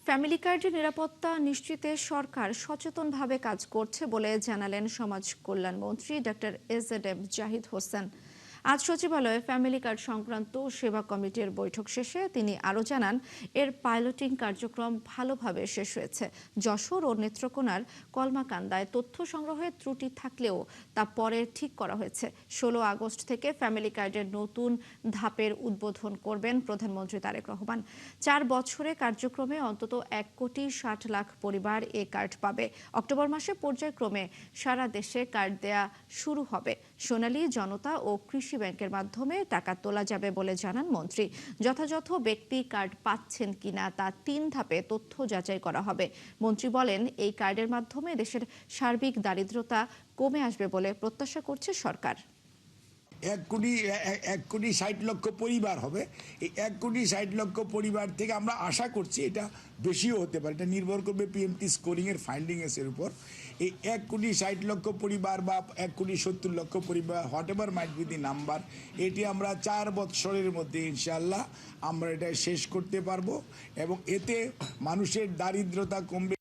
Family কার্ডের নিরাপত্তা নিশ্চিতে সরকার সচেতনভাবে কাজ করছে বলে জানালেন সমাজ কল্যাণ মন্ত্রী ডক্টর এজেডএম জাহিদ হোসেন। আজ সচিবালয়ে ফ্যামিলি কার্ড সংক্রান্ত সেবা কমিটির বৈঠক শেষে তিনি আরও জানান, এর পাইলটিং কার্যক্রম ভালোভাবে শেষ হয়েছে। যশোর ও নেত্রকোনার কলমাকান্দায় তথ্য সংগ্রহে ত্রুটি থাকলেও তা পরে ঠিক করা হয়েছে। 16 আগস্ট থেকে ফ্যামিলি কার্ডের নতুন ধাপের উদ্বোধন করবেন প্রধানমন্ত্রী তারেক রহমান। 4 বছরে কার্যক্রমে অন্তত 1,60,00,000 পরিবার এ কার্ড পাবে। অক্টোবর মাসে পর্যায়ক্রমে সারা দেশে কার্ড দেয়া শুরু হবে। সোনালী জনতা ও কৃষি ব্যাংকের মাধ্যমে টাকা তোলা যাবে বলে জানান মন্ত্রী। যথাযথ ব্যক্তি কার্ড পাচ্ছেন কিনা তা 3 ধাপে তথ্য যাচাই করা হবে। মন্ত্রী বলেন, এই কার্ডের মাধ্যমে দেশের সার্বিক দারিদ্রতা কমে আসবে বলে প্রত্যাশা করছে সরকার। 1,60,00,000 পরিবার হবে। এই 1,60,00,000 পরিবার থেকে আমরা আশা করছি এটা বেশিও হতে পারে। এটা নির্ভর করবে পিএমটি স্কোরিংয়ের ফাইন্ডিংসের উপর। এই 1,60,00,000 পরিবার বা 1,70,00,000 পরিবার, what ever might be the number, এটি আমরা 4 বছরের মধ্যে ইনশাআল্লাহ আমরা এটা শেষ করতে পারবো এবং এতে মানুষের দারিদ্রতা কমবে।